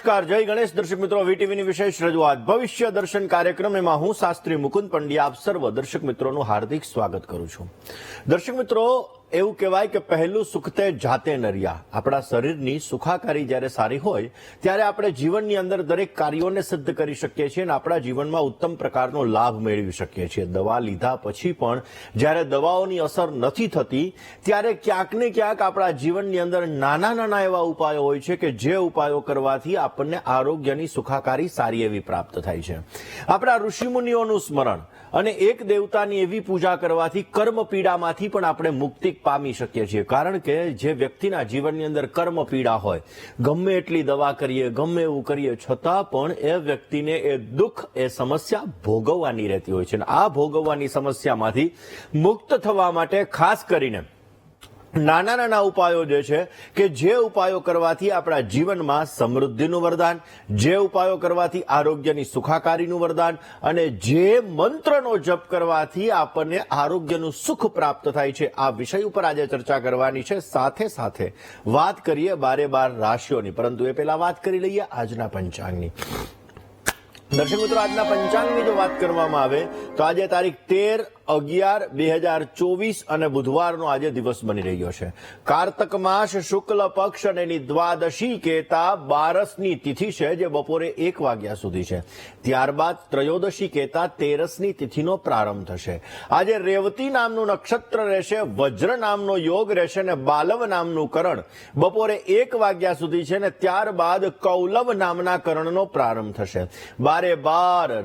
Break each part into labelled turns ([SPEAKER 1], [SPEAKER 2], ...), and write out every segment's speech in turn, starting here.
[SPEAKER 1] નમસ્કાર, જય ગણેશ. દર્શક મિત્રો, વીટીવીની વિશેષ રજૂઆત ભવિષ્ય દર્શન કાર્યક્રમ એમાં હું શાસ્ત્રી મુકુંદ પંડ્યા આપ સર્વ દર્શક મિત્રોનું હાર્દિક સ્વાગત કરું છું. દર્શક મિત્રો, એવું કહેવાય કે પહેલું સુખ તે જાતે નર્યા. આપણા શરીરની સુખાકારી જ્યારે સારી હોય ત્યારે આપણે જીવનની અંદર દરેક કાર્યોને સિદ્ધ કરી શકીએ છીએ અને આપણા જીવનમાં ઉત્તમ પ્રકારનો લાભ મેળવી શકીએ છીએ. દવા લીધા પછી પણ જ્યારે દવાઓની અસર નથી થતી ત્યારે ક્યાંક ને ક્યાંક આપણા જીવનની અંદર નાના નાના એવા ઉપાયો હોય છે કે જે ઉપાયો કરવાથી આપણને આરોગ્યની સુખાકારી સારી એવી પ્રાપ્ત થાય છે. આપણા ઋષિમુનિઓનું સ્મરણ અને એક દેવતાની એવી પૂજા કરવાથી કર્મ પીડામાંથી પણ આપણે મુક્તિ પામી શકીએ છીએ. કારણ કે જે વ્યક્તિના જીવનની અંદર કર્મ પીડા હોય, ગમે એટલી દવા કરીએ, ગમે એવું કરીએ, છતાં પણ એ વ્યક્તિને એ દુઃખ, એ સમસ્યા ભોગવવાની રહેતી હોય છે. અને આ ભોગવવાની સમસ્યામાંથી મુક્ત થવા માટે ખાસ કરીને નાના નાના ઉપાયો જે છે કે જે ઉપાયો કરવાથી આપણા જીવનમાં સમૃદ્ધિનું વરદાન, જે ઉપાયો કરવાથી આરોગ્યની સુખાકારીનું વરદાન અને જે મંત્રનો જપ કરવાથી આપણને આરોગ્યનું સુખ પ્રાપ્ત થાય છે, આ વિષય ઉપર આજે ચર્ચા કરવાની છે. સાથે સાથે વાત કરીએ 12 રાશિઓની, પરંતુ એ પહેલા વાત કરી લઈએ આજના પંચાંગની. દર્શક મિત્રો, આજના પંચાંગની જો વાત કરવામાં આવે તો આજે તારીખ 13/11/2024 અને બુધવારનો આજે દિવસ બની રહ્યો છે. કારતક માસ શુક્લ પક્ષ અને એની દ્વાદશી કહેતા 12ની તિથિ છે જે બપોરે 1 વાગ્યા સુધી છે. ત્યારબાદ ત્રયોદશી કહેતા 13ની તિથિનો પ્રારંભ થશે. આજે રેવતી નામનું નક્ષત્ર રહેશે, વજ્ર નામનો યોગ રહેશે અને બાલવ નામનું કરણ બપોરે 1 વાગ્યા સુધી છે અને ત્યારબાદ કૌલવ નામના કરણનો પ્રારંભ થશે. 12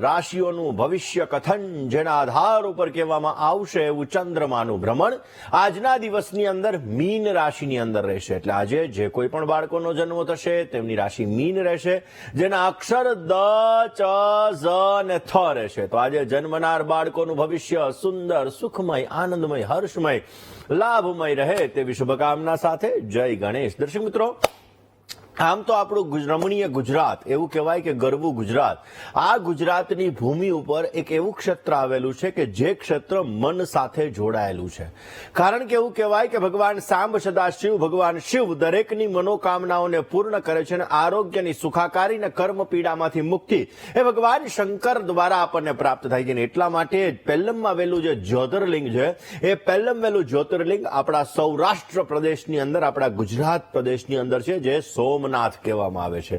[SPEAKER 1] રાશિઓનું ભવિષ્ય કથન જેના આધાર ઉપર કહેવામાં આવશે એવું ચંદ્રમાનું ભ્રમણ આજના દિવસની અંદર મીન રાશિની અંદર રહેશે. એટલે આજે જે કોઈ પણ બાળકોનો જન્મ થશે તેમની રાશિ મીન રહેશે, જેના અક્ષર દ, ચ, ઝ અને થ રહેશે. તો આજે જન્મનાર બાળકોનું ભવિષ્ય સુંદર, સુખમય, આનંદમય, હર્ષમય, લાભમય રહે તેવી શુભકામના સાથે જય ગણેશ. દર્શક મિત્રો, આમ તો આપણું રમણીય ગુજરાત, એવું કહેવાય કે ગરવું ગુજરાત, આ ગુજરાતની ભૂમિ ઉપર એક એવું ક્ષેત્ર આવેલું છે કે જે ક્ષેત્ર મન સાથે જોડાયેલું છે. કારણ કે એવું કહેવાય કે ભગવાન સાંબ સદાશિવ, ભગવાન શિવ દરેકની મનોકામનાઓને પૂર્ણ કરે છે અને આરોગ્યની સુખાકારી અને કર્મ પીડામાંથી મુક્તિ એ ભગવાન શંકર દ્વારા આપણને પ્રાપ્ત થાય છે. એટલા માટે પહેલમમાં આવેલું જે જ્યોતિર્લિંગ છે એ પહેલમ વેલું જ્યોતિર્લિંગ આપણા સૌરાષ્ટ્ર પ્રદેશની અંદર, આપણા ગુજરાત પ્રદેશની અંદર છે, જે સોમનાથ કહેવામાં આવે છે.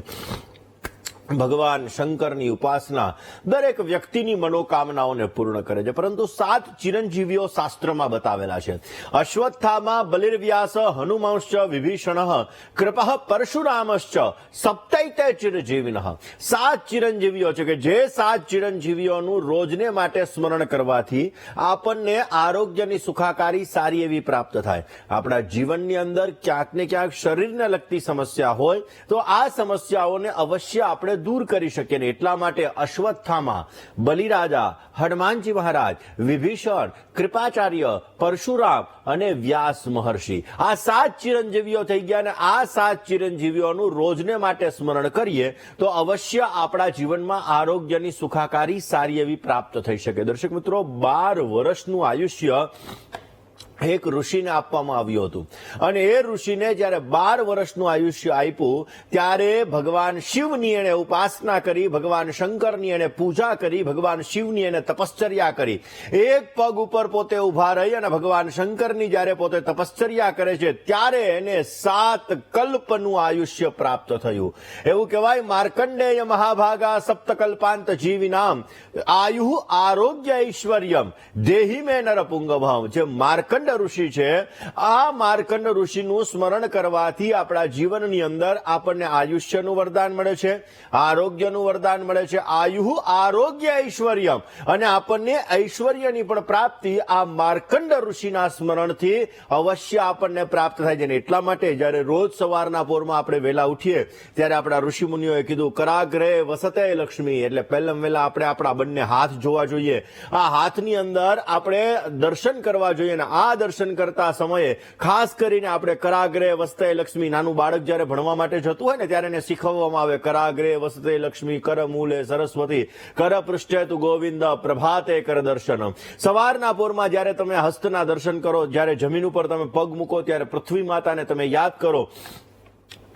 [SPEAKER 1] ભગવાન શંકરની ઉપાસના દરેક વ્યક્તિની મનોકામનાઓને પૂર્ણ કરે છે. પરંતુ 7 ચિરંજીવીઓ શાસ્ત્રમાં બતાવેલા છે. અશ્વત્થામા, બલિર્વ્યાસ, હનુમાંશ્ચ, વિભીષણ, કૃપઃ, પરશુરામશ્ચ, સપ્તૈતે ચિરંજીવિનઃ. 7 ચિરંજીવીઓ છે કે જે 7 ચિરંજીવીઓનું રોજને માટે સ્મરણ કરવાથી આપણને આરોગ્યની સુખાકારી સારી એવી પ્રાપ્ત થાય. આપણા જીવનની અંદર ક્યાંક ને ક્યાંક શરીરને લગતી સમસ્યા હોય તો આ સમસ્યાઓને અવશ્ય આપણે દૂર કરી શકીએ ને એટલા માટે અશ્વત્થામા, બલિરાજા, હનુમાનજી મહારાજ, વિભીષણ, કૃપાચાર્ય, પરશુરામ અને વ્યાસ મહર્ષિ, આ 7 ચિરંજીવીઓ થઈ ગયા અને આ 7 ચિરંજીવીઓનું રોજને માટે સ્મરણ કરીએ તો અવશ્ય આપણા જીવનમાં આરોગ્યની સુખાકારી સારી એવી પ્રાપ્ત થઈ શકે. દર્શક મિત્રો, 12 વર્ષનું આયુષ્ય એક ઋષિને આપવામાં આવ્યું હતું અને એ ઋષિને જ્યારે 12 વર્ષનું આયુષ્ય આપ્યું ત્યારે ભગવાન શિવની એને ઉપાસના કરી, ભગવાન શંકરની એને પૂજા કરી, ભગવાન શિવની એને તપશ્ચર્યા કરી. એક પગ ઉપર પોતે ઉભા રહી અને ભગવાન શંકરની જ્યારે પોતે તપશ્ચર્યા કરે છે ત્યારે એને 7 કલ્પનું આયુષ્ય પ્રાપ્ત થયું. એવું કહેવાય, માર્કંડેય મહાભાગા સપ્તકલ્પાંત જીવિનામ આયુ આરોગ્ય ઐશ્વર્યમ દેહી મે નરપુંગભમ. જે માર્કંડ ઋષિ છે, આ માર્કંડ ઋષિનું સ્મરણ કરવાથી આપણા જીવનની અંદર આપણને આયુષ્યનું વરદાન મળે છે, આરોગ્યનું વરદાન મળે છે. આયુ આરોગ્ય ઐશ્વર્યમ, અને આપણને ઐશ્વર્યની પણ પ્રાપ્તિ આ માર્કંડ ઋષિના સ્મરણથી અવશ્ય આપણને પ્રાપ્ત થાય છે. એટલા માટે જ્યારે રોજ સવારના પોરમાં આપણે વહેલા ઉઠીએ ત્યારે આપણા ઋષિ મુનિઓએ કીધું કરાગ્રે વસતે લક્ષ્મી, એટલે પહેલા વહેલા આપણે આપણા બંને હાથ જોવા જોઈએ. આ હાથની અંદર આપણે દર્શન કરવા જોઈએ અને આ દર્શન કરતા સમયે ખાસ કરીને આપણે કરાગ્રે વસતે લક્ષ્મી, નાનું બાળક જ્યારે ભણવા માટે જતું હોય ને ત્યારે એને શીખવવામાં આવે કરાગ્રે વસતે લક્ષ્મી, કર મૂલે સરસ્વતી, કર પૃષ્ઠે તુ ગોવિંદ, પ્રભાતે કર દર્શન. સવારના પોરમાં જ્યારે તમે હસ્તના દર્શન કરો, જ્યારે જમીન ઉપર તમે પગ મૂકો ત્યારે પૃથ્વી માતાને તમે યાદ કરો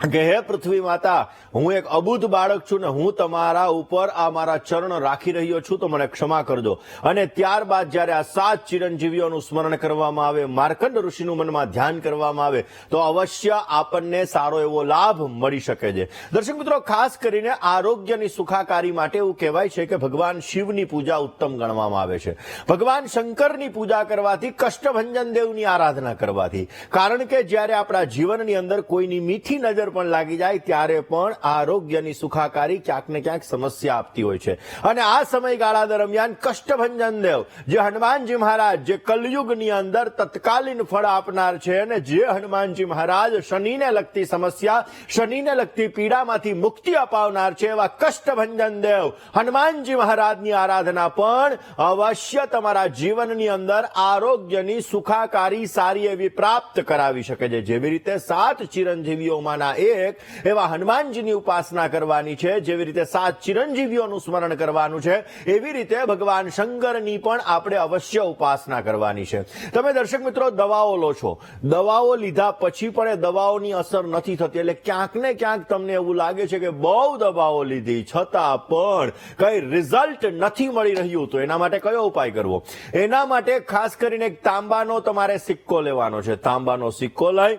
[SPEAKER 1] કે હે પૃથ્વી માતા, હું એક અબુધ બાળક છું ને હું તમારા ઉપર આ મારા ચરણ રાખી રહ્યો છું, તો મને ક્ષમા કરજો. અને ત્યારબાદ જ્યારે આ 7 ચિરંજીવીઓનું સ્મરણ કરવામાં આવે, માર્કંડ ઋષિનું મનમાં ધ્યાન કરવામાં આવે, તો અવશ્ય આપણને સારો એવો લાભ મળી શકે છે. દર્શક મિત્રો, ખાસ કરીને આરોગ્યની સુખાકારી માટે એવું કહેવાય છે કે ભગવાન શિવની પૂજા ઉત્તમ ગણવામાં આવે છે. ભગવાન શંકરની પૂજા કરવાથી, કષ્ટભંજન દેવની આરાધના કરવાથી, કારણ કે જ્યારે આપણા જીવનની અંદર કોઈની મીઠી નજર પણ લાગી જાય ત્યારે પણ આરોગ્યની સુખાકારી ક્યાંક ને ક્યાંક સમસ્યા આપતી હોય છે. અને આ સમયગાળા દરમિયાન કષ્ટભંજન દેવ જે હનુમાનજી મહારાજ, જે કલયુગની અંદર તત્કાલીન ફળ આપનાર છે, અને જે હનુમાનજી મહારાજ શનિને લગતી સમસ્યા, શનિને લગતી પીડામાંથી મુક્તિ અપાવનાર છે, એવા કષ્ટભંજન દેવ હનુમાનજી મહારાજની આરાધના પણ અવશ્ય તમારા જીવનની અંદર આરોગ્યની સુખાકારી સારી એવી પ્રાપ્ત કરાવી શકે છે. જેવી રીતે 7 ચિરંજીવીઓમાંના એક એવા હનુમાનજીની ઉપાસના કરવાની છે, જેવી રીતે 7 ચિરંજીવીઓનું સ્મરણ કરવાનું છે, એવી રીતે ભગવાન શંકરની પણ આપણે અવશ્ય ઉપાસના કરવાની છે. તમે દર્શક મિત્રો દવાઓ લો છો, દવાઓ લીધા પછી પણ એ દવાઓની અસર નથી થતી, એટલે ક્યાંક ને ક્યાંક તમને એવું લાગે છે કે બહુ દવાઓ લીધી છતાં પણ કઈ રિઝલ્ટ નથી મળી રહ્યું, તો એના માટે કયો ઉપાય કરવો? એના માટે ખાસ કરીને એક તાંબાનો તમારે સિક્કો લેવાનો છે. તાંબાનો સિક્કો લઈ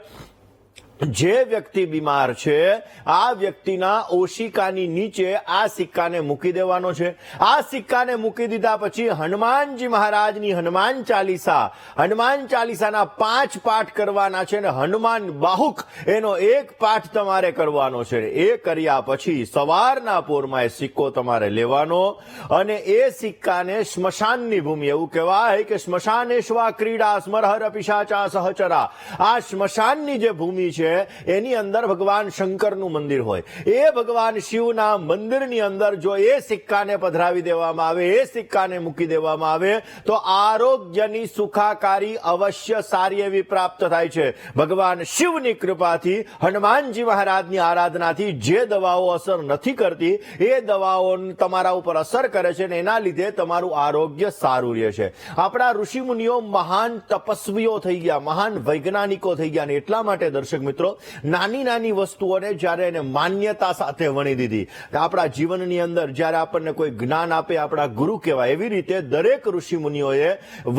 [SPEAKER 1] જે વ્યક્તિ બીમાર છે આ વ્યક્તિના ઓશિકાની નીચે આ સિક્કાને મૂકી દેવાનો છે. આ સિક્કાને મૂકી દીધા પછી હનુમાનજી મહારાજની હનુમાન ચાલીસાના 5 પાઠ કરવાના છે, અને હનુમાન બાહુક એનો 1 પાઠ તમારે કરવાનો છે. એ કર્યા પછી સવારના પોરમાં એ સિક્કો તમારે લેવાનો, અને એ સિક્કાને સ્મશાનની ભૂમિ, એવું કહેવાય કે સ્મશાનેશ્વા ક્રીડા સ્મરહર પિશાચા સહચરા, આ સ્મશાનની જે ભૂમિ છે એની અંદર ભગવાન શંકરનું મંદિર હોય, એ ભગવાન શિવના મંદિરની અંદર જો એ સિક્કાને પધરાવી દેવામાં આવે, એ સિક્કાને મૂકી દેવામાં આવે, તો આરોગ્યની સુખાકારી અવશ્ય સારી એવી પ્રાપ્ત થાય છે. ભગવાન શિવની કૃપાથી, હનુમાનજી મહારાજની આરાધનાથી જે દવાઓ અસર નથી કરતી એ દવાઓ તમારા ઉપર અસર કરે છે, અને એના લીધે તમારું આરોગ્ય સારું રહે છે. આપણા ઋષિ મુનિઓ મહાન તપસ્વીઓ થઈ ગયા, મહાન વૈજ્ઞાનિકો થઈ ગયા, અને એટલા માટે દર્શક મિત્રો નાની નાની વસ્તુઓને જ્યારે એને માન્યતા સાથે વણી દીધી. આપણા જીવનની અંદર જ્યારે આપણને કોઈ જ્ઞાન આપે આપણા ગુરુ કહેવાય, એવી રીતે દરેક ઋષિ મુનિઓએ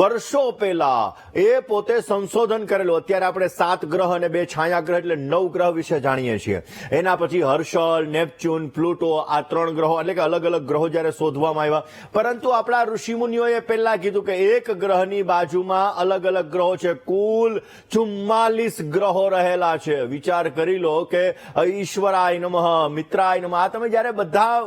[SPEAKER 1] વર્ષો પહેલા એ પોતે સંશોધન કરેલું. અત્યારે આપણે 7 ગ્રહ અને 2 છાયા ગ્રહ એટલે 9 ગ્રહ વિશે જાણીએ છીએ. એના પછી હર્ષલ, નેપચ્યુન, પ્લુટો, આ 3 ગ્રહો એટલે કે અલગ અલગ ગ્રહો જ્યારે શોધવામાં આવ્યા, પરંતુ આપણા ઋષિ મુનિઓએ પહેલા કીધું કે એક ગ્રહની બાજુમાં અલગ અલગ ગ્રહો છે, કુલ 44 ગ્રહો રહેલા છે. વિચાર કરી લો કે ઈશ્વરાય નમઃ, મિત્રાય નમઃ, આ તમે જ્યારે બધા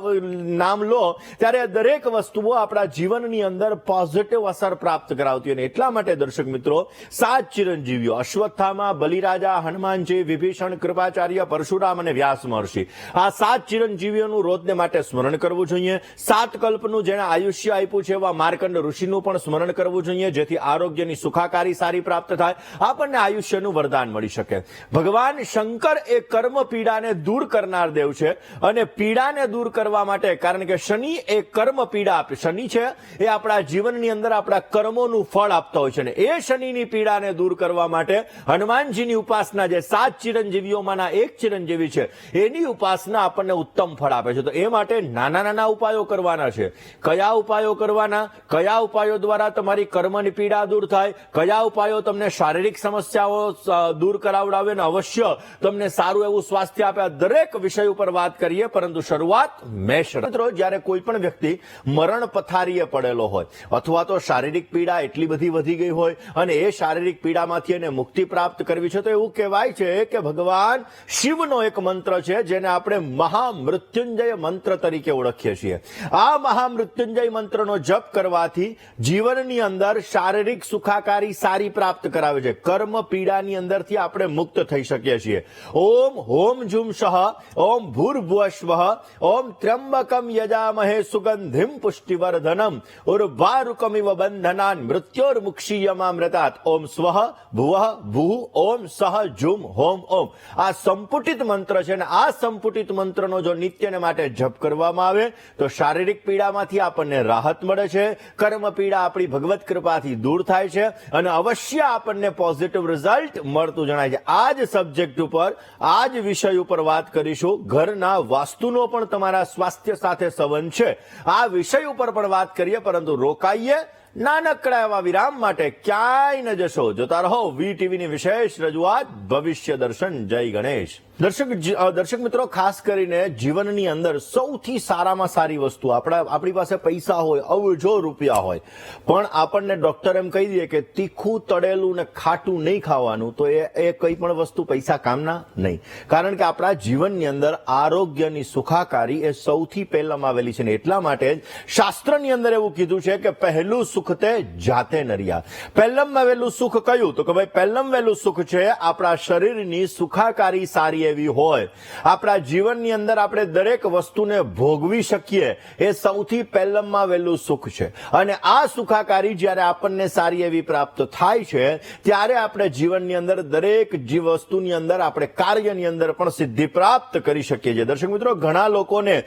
[SPEAKER 1] નામ લો ત્યારે દરેક વસ્તુઓ આપણા જીવનની અંદર પોઝિટિવ અસર પ્રાપ્ત કરાવતી હોય. એટલા માટે દર્શક મિત્રો 7 ચિરંજીવીઓ અશ્વત્થામા, બલિરાજા, હનુમાનજી, વિભીષણ, કૃપાચાર્ય, પરશુરામ અને વ્યાસ મહર્ષિ, આ 7 ચિરંજીવીઓનું રોજને માટે સ્મરણ કરવું જોઈએ. 7 કલ્પનું જેને આયુષ્ય આપ્યું છે એવા માર્કંડ ઋષિનું પણ સ્મરણ કરવું જોઈએ, જેથી આરોગ્યની સુખાકારી સારી પ્રાપ્ત થાય, આપણને આયુષ્યનું વરદાન મળી શકે. ભગવાન શંકર એ કર્મ પીડાને દૂર કરનાર દેવ છે, અને પીડાને દૂર કરવા માટે, કારણ કે શનિ એ કર્મ પીડા આપે, શનિ છે એ આપણા જીવનની અંદર આપણા કર્મોનું ફળ આપતા હોય છે, ને એ શનિની પીડાને દૂર કરવા માટે હનુમાનજીની ઉપાસના, જે 7 ચિરંજીવીઓમાંના એક ચિરંજીવી છે એની ઉપાસના આપણને ઉત્તમ ફળ આપે છે. તો એ માટે નાના નાના ઉપાયો કરવાના છે. કયા ઉપાયો કરવાના? કયા ઉપાયો દ્વારા તમારી કર્મની પીડા દૂર થાય, કયા ઉપાયો તમને શારીરિક સમસ્યાઓ દૂર કરાવડાવે ને અવશ્ય તમને સારું એવું સ્વાસ્થ્ય આપે, દરેક વિષય ઉપર વાત કરીએ. પરંતુ શરૂઆત મેષ. મિત્રો, જ્યારે કોઈ પણ વ્યક્તિ મરણ પથારીએ પડેલો હોય અથવા તો શારીરિક પીડા એટલી બધી વધી ગઈ હોય અને એ શારીરિક પીડામાંથી એને મુક્તિ પ્રાપ્ત કરવી છે, તો એવું કહેવાય છે કે ભગવાન શિવનો એક મંત્ર છે જેને આપણે મહામૃત્યુંજય મંત્ર તરીકે ઓળખીએ છીએ. આ મહામૃત્યુંજય મંત્રનો જપ કરવાથી જીવનની અંદર શારીરિક સુખાકારી સારી પ્રાપ્ત કરાવે છે. કર્મ પીડાની અંદરથી આપણે મુક્ત થઈ શકીએ છીએ. ઓમ હોમ જુમ શહ, ઓમ ભૂર્ભુવસ્વઃ, ઓમ ત્ર્યંબકમ યજામહે સુગંધિમ પુષ્ટિવર્ધનમ, ઉર્વારુકમિવ બંધનાન મૃત્યોર્મુક્ષીયમામૃતાત. ઓમ સ્વઃ ભુવઃ ભૂઃ ઓમ સહ જુમ હોમ ઓમ. આ સંપુટિત મંત્ર છે, અને આ સંપુટિત મંત્રનો જો નિત્યને માટે જપ કરવામાં આવે તો શારીરિક પીડામાંથી આપણને રાહત મળે છે, કર્મ પીડા આપણી ભગવત કૃપાથી દૂર થાય છે, અને અવશ્ય આપણને પોઝિટિવ રિઝલ્ટ મળતું જણાય છે. આ જ સબ્જેક્ટ ઉપર, આ જ વિષય ઉપર વાત કરીશું. ઘરના વાસ્તુનો પણ તમારા સ્વાસ્થ્ય સાથે સંબંધ છે, આ વિષય ઉપર પણ વાત કરીએ, પરંતુ રોકાઈએ નાનકડા એવા વિરામ માટે. ક્યાંય ન જશો, જોતા રહો વીટીવીની વિશેષ રજૂઆત ભવિષ્ય દર્શન. જય ગણેશ. દર્શક મિત્રો, ખાસ કરીને જીવનની અંદર સૌથી સારામાં સારી વસ્તુ, આપણી પાસે પૈસા હોય, અવજો રૂપિયા હોય, પણ આપણને ડોક્ટર એમ કહી દે કે તીખું, તળેલું ને ખાટું નહીં ખાવાનું, તો એ કઈ પણ વસ્તુ પૈસા કામના નહીં. કારણ કે આપણા જીવનની અંદર આરોગ્યની સુખાકારી એ સૌથી પહેલામાં આવેલી છે ને એટલા માટે જ શાસ્ત્રની અંદર એવું કીધું છે કે પહેલું સુખ તે જાતે નર્યા. પહેલમ આવેલું સુખ કયું? તો કે ભાઈ પહેલમ વહેલું સુખ છે આપણા શરીરની સુખાકારી સારી એવી હોય, આપણા જીવનની અંદર આપણે દરેક વસ્તુને ભોગવી શકીએ, એ સૌથી પહેલમમાં વહેલું સુખ છે. અને આ સુખાકારી જ્યારે આપણને સારી એવી પ્રાપ્ત થાય છે, ત્યારે આપણે જીવનની અંદર દરેક વસ્તુની અંદર, આપણે કાર્યની અંદર પણ સિદ્ધિ પ્રાપ્ત કરી શકીએ છીએ. દર્શક મિત્રો, ઘણા લોકોને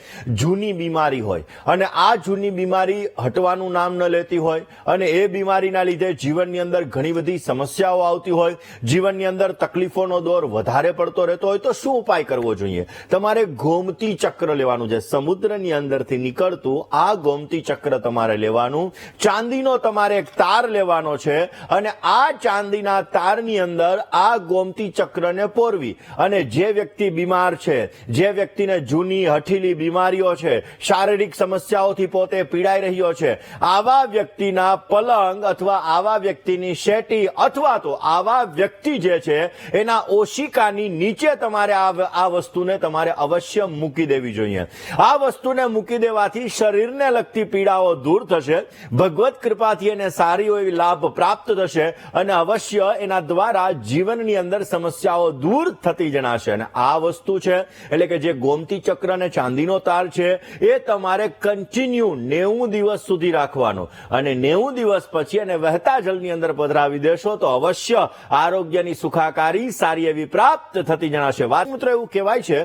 [SPEAKER 1] જૂની બીમારી હોય અને આ જૂની બીમારી હટવાનું નામ ન લેતી હોય, અને એ બીમારીના લીધે જીવનની અંદર ઘણી બધી સમસ્યાઓ આવતી હોય, જીવનની અંદર તકલીફોનો દોર વધારે પડતો રહેતો હોય, તો શું ઉપાય કરવો જોઈએ? તમારે ગોમતી ચક્ર લેવાનું છે. સમુદ્રની અંદરથી નીકળતું આ ગોમતી ચક્ર તમારે લેવાનું. ચાંદીનો તમારે એક તાર લેવાનો છે, અને આ ચાંદીના તારની અંદર આ ગોમતી ચક્રને પોરવી. અને જે વ્યક્તિ બીમાર છે, જે વ્યક્તિને જૂની હઠીલી બીમારીઓ છે, શારીરિક સમસ્યાઓથી પોતે પીડાઈ રહ્યો છે, આવા વ્યક્તિના પલંગ અથવા આવા વ્યક્તિની શેટી અથવા તો આવા વ્યક્તિ જે છે એના ઓશિકાની નીચે તમારે આ વસ્તુને તમારે અવશ્ય મૂકી દેવી જોઈએ. આ વસ્તુને મૂકી દેવાથી શરીરને લગતી પીડાઓ દૂર થશે, ભગવત કૃપાથી એને સારી એવી લાભ પ્રાપ્ત થશે, અને અવશ્ય એના દ્વારા જીવનની અંદર સમસ્યાઓ દૂર થતી જણાશે. અને આ વસ્તુ છે એટલે કે જે ગોમતી ચક્ર અને ચાંદીનો તાર છે, એ તમારે કન્ટિન્યુ 90 દિવસ સુધી રાખવાનો, અને 90 દિવસ પછી એને વહેતા જળની અંદર પધરાવી દેશો તો અવશ્ય આરોગ્યની સુખાકારી સારી એવી પ્રાપ્ત થતી જણાશે. વાત મિત્રો, એવું કહેવાય છે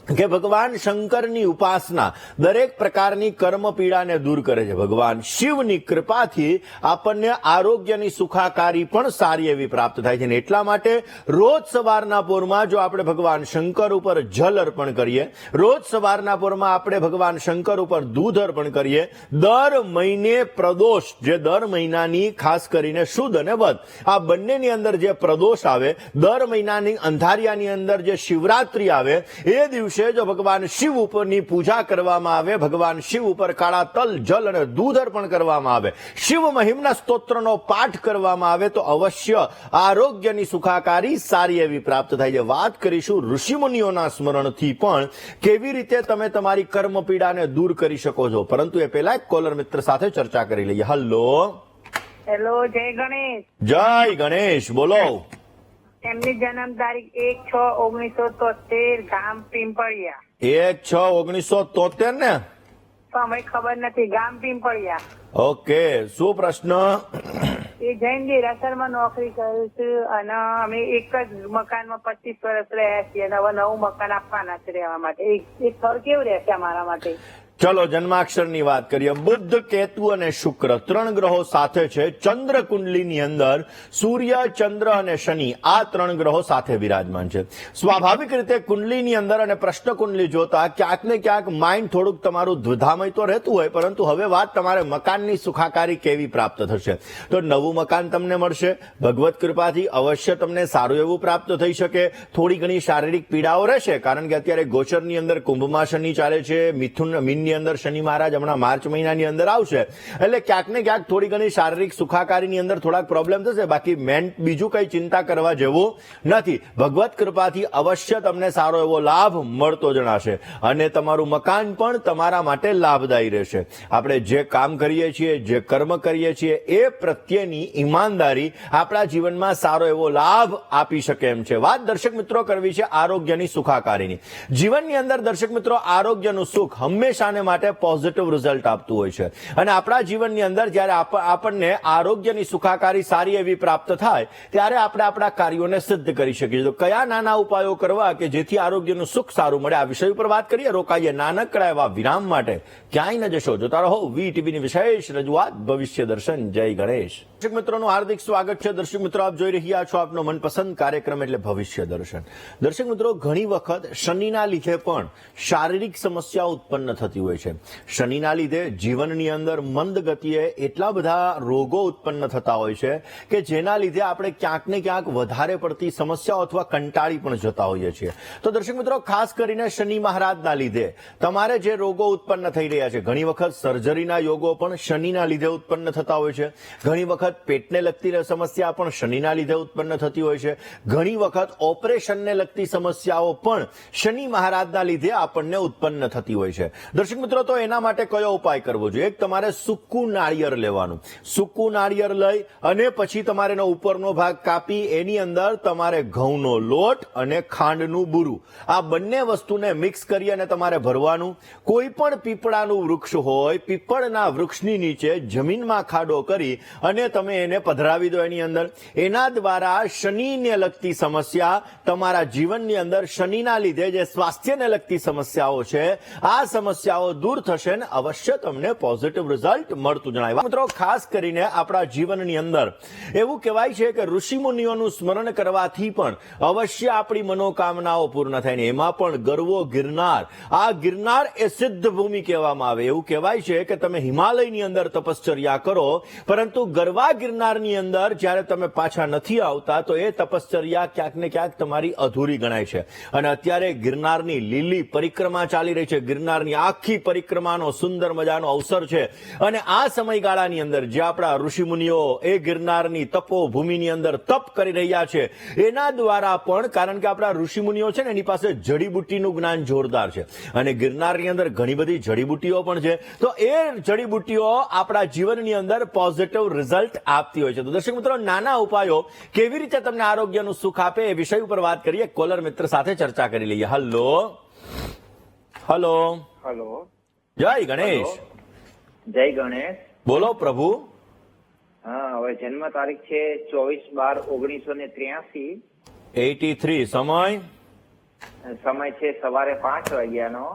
[SPEAKER 1] કે ભગવાન શંકરની ઉપાસના દરેક પ્રકારની કર્મ પીડાને દૂર કરે છે. ભગવાન શિવની કૃપાથી આપણને આરોગ્યની સુખાકારી પણ સારી એવી પ્રાપ્ત થાય છે. એટલા માટે રોજ સવારના પોરમાં જો આપણે ભગવાન શંકર ઉપર જલ અર્પણ કરીએ, રોજ સવારના પોરમાં આપણે ભગવાન શંકર ઉપર દૂધ અર્પણ કરીએ, દર મહિને પ્રદોષ, જે દર મહિનાની ખાસ કરીને શુદ્ધ અને વદ, આ બંનેની અંદર જે પ્રદોષ આવે, દર મહિનાની અંધારિયાની અંદર જે શિવરાત્રી આવે, એ દિવસે જો ભગવાન શિવ ઉપરની પૂજા કરવામાં આવે, ભગવાન શિવ ઉપર કાળા તલ, જલ અને દૂધ અર્પણ કરવામાં આવે, શિવ મહિમના સ્તોત્રનો પાઠ કરવામાં આવે, તો અવશ્ય આરોગ્યની સુખાકારી સારી એવી પ્રાપ્ત થાય છે. વાત કરીશું ઋષિમુનિઓના સ્મરણથી પણ કેવી રીતે તમે તમારી કર્મ પીડાને દૂર કરી શકો છો. પરંતુ એ પહેલા એક કોલર મિત્ર સાથે ચર્ચા કરી લઈએ. હેલો.
[SPEAKER 2] જય ગણેશ.
[SPEAKER 1] જય ગણેશ. બોલો.
[SPEAKER 2] એમની જન્મ તારીખ 1/6/1973, ગામ પિંપળિયા.
[SPEAKER 1] 1/6/1973 ને?
[SPEAKER 2] સમય ખબર નથી, ગામ પિંપળિયા.
[SPEAKER 1] ઓકે, શું પ્રશ્ન?
[SPEAKER 2] એ જૈન દેરાસરમાં નોકરી કરું છું, અને અમે એક જ મકાનમાં 25 વર્ષ રહ્યા છીએ, અને હવે નવું મકાન આપવાના છે રહેવા માટે. એ ઘર કેવું રહેશે અમારા માટે?
[SPEAKER 1] ચલો જન્માક્ષરની વાત કરીએ. બુદ્ધ, કેતુ અને શુક્ર 3 ગ્રહો સાથે છે. ચંદ્ર કુંડલીની અંદર સૂર્ય, ચંદ્ર અને શનિ આ 3 ગ્રહો સાથે વિરાજમાન છે. સ્વાભાવિક રીતે કુંડલીની અંદર અને પ્રશ્ન કુંડલી જોતા ક્યાંક ને ક્યાંક માઇન્ડ થોડુંક તમારું દ્વિધામય તો રહેતું હોય, પરંતુ હવે વાત તમારે મકાનની સુખાકારી કેવી પ્રાપ્ત થશે. તો નવું મકાન તમને મળશે, ભગવત કૃપાથી અવશ્ય તમને સારું એવું પ્રાપ્ત થઈ શકે. થોડી ઘણી શારીરિક પીડાઓ રહેશે, કારણ કે અત્યારે ગોચરની અંદર કુંભમાં શનિ ચાલે છે, મીન અંદર શનિ મહારાજ હમણાં માર્ચ મહિનાની અંદર આવશે, એટલે ક્યાંક ને ક્યાંક થોડી ઘણી શારીરિક સુખાકારીની અંદર થોડાક પ્રોબ્લેમ થશે. બાકી બીજું કઈ ચિંતા કરવા જેવું નથી. ભગવત કૃપાથી અવશ્ય તમને સારો એવો લાભ મળતો જણાશે, અને તમારું મકાન પણ તમારા માટે લાભદાયી રહેશે. આપણે જે કામ કરીએ છીએ, જે કર્મ કરીએ છીએ, એ પ્રત્યેની ઈમાનદારી આપણા જીવનમાં સારો એવો લાભ આપી શકે એમ છે. વાત દર્શક મિત્રો કરવી છે આરોગ્યની સુખાકારીની. જીવનની અંદર દર્શક મિત્રો આરોગ્યનું સુખ હંમેશા ને માટે પોઝિટિવ રિઝલ્ટ આપતું હોય છે. અને આપણા જીવનની અંદર જ્યારે આપણને આરોગ્યની સુખાકારી સારી એવી પ્રાપ્ત થાય ત્યારે આપણે આપણા કાર્યોને સિદ્ધ કરી શકીએ. તો કયા નાના ઉપાયો કરવા કે જેથી આરોગ્યનું સુખ સારું મળે, આ વિષય ઉપર વાત કરીએ. રોકાઈએ નાનકડા એવા વિરામ માટે, ક્યાંય ન જશો. જોતા રહો વીટીવીની વિશેષ રજૂઆત ભવિષ્ય દર્શન. જય ગણેશ. દર્શક મિત્રોનું હાર્દિક સ્વાગત છે. દર્શક મિત્રો, આપ જોઈ રહ્યા છો આપનો મનપસંદ કાર્યક્રમ એટલે ભવિષ્ય દર્શન. દર્શક મિત્રો, ઘણી વખત શનિના લીધે પણ શારીરિક સમસ્યાઓ ઉત્પન્ન થતી હોય છે. શનિના લીધે જીવનની અંદર મંદ ગતિએ એટલા બધા રોગો ઉત્પન્ન થતા હોય છે કે જેના લીધે આપણે ક્યાંક ને ક્યાંક વધારે પડતી સમસ્યાઓ અથવા કંટાળી પણ જતા હોઈએ છીએ. તો દર્શક મિત્રો, ખાસ કરીને શનિ મહારાજના લીધે તમારે જે રોગો ઉત્પન્ન થઈ રહ્યા છે, ઘણી વખત સર્જરીના યોગો પણ શનિના લીધે ઉત્પન્ન થતા હોય છે. ઘણી વખત પેટને લગતી સમસ્યા પણ શનિના લીધે ઉત્પન્ન થતી હોય છે. ઘણી વખત ઓપરેશનને લગતી સમસ્યાઓ પણ શનિ મહારાજના લીધે આપણને ઉત્પન્ન થતી હોય છે. દર્શક મિત્રો, તો એના માટે કયો ઉપાય કરવો જોઈએ? એક, તમારે સૂકું નાળિયેર લેવાનું. સૂકું નાળિયેર લઈ અને પછી તમારે એનો ઉપરનો ભાગ કાપી એની અંદર તમારે ઘઉંનો લોટ અને ખાંડનું બુરું, આ બંને વસ્તુને મિક્સ કરી અને તમારે ભરવાનું. કોઈ પણ પીપળાનું વૃક્ષ હોય, પીપળના વૃક્ષની નીચે જમીનમાં ખાડો કરી અને તમે એને પધરાવી દો એની અંદર. એના દ્વારા શનિને લગતી સમસ્યા, તમારા જીવનની અંદર શનિના લીધે જે સ્વાસ્થ્યને લગતી સમસ્યાઓ છે, આ સમસ્યાઓ દૂર થશે અને અવશ્ય તમને પોઝિટિવ રિઝલ્ટ મળતું જણાય. મિત્રો, ખાસ કરીને આપણા જીવનની અંદર એવું કહેવાય છે કે ઋષિ મુનિઓનું સ્મરણ કરવાથી પણ અવશ્ય આપણી મનોકામનાઓ પૂર્ણ થાય. ને એમાં પણ ગરવો ગિરનાર, આ ગિરનાર એ સિદ્ધ ભૂમિ કહેવામાં આવે. એવું કહેવાય છે કે તમે હિમાલયની અંદર તપશ્ચર્યા કરો, પરંતુ ગરવા ગિરનારની અંદર જ્યારે તમે પાછા નથી આવતા તો એ તપશ્ચર્યા ક્યાંક ને ક્યાંક તમારી અધૂરી ગણાય છે. અને અત્યારે ગિરનારની લીલી પરિક્રમા ચાલી રહી છે. ગિરનારની આખી પરિક્રમાનો સુંદર મજાનો અવસર છે. અને આ સમયગાળાની અંદર જે આપણા ઋષિમુનિઓ એ ગિરનારની તપોભૂમિની અંદર તપ કરી રહ્યા છે, એના દ્વારા પણ, કારણ કે આપણા ઋષિમુનિઓ છે ને એની પાસે જડીબુટ્ટીનું જ્ઞાન જોરદાર છે અને ગિરનારની અંદર ઘણી બધી જડીબુટ્ટીઓ પણ છે. તો એ જડીબુટ્ટીઓ આપણા જીવનની અંદર પોઝિટિવ રિઝલ્ટ આપતી હોય છે. તો દર્શક મિત્રો, નાના ઉપાયો કેવી રીતે તમને આરોગ્યનું સુખ આપે એ વિષય ઉપર વાત કરીએ. કોલર મિત્ર સાથે ચર્ચા કરી લઈએ. Hello hello
[SPEAKER 3] hello.
[SPEAKER 1] જય ગણેશ.
[SPEAKER 3] જય ગણેશ.
[SPEAKER 1] બોલો પ્રભુ.
[SPEAKER 3] હા, હવે જન્મ તારીખ છે 24/12/1983.
[SPEAKER 1] 83. સમય
[SPEAKER 3] સમય છે સવારે 5 વાગ્યાનો.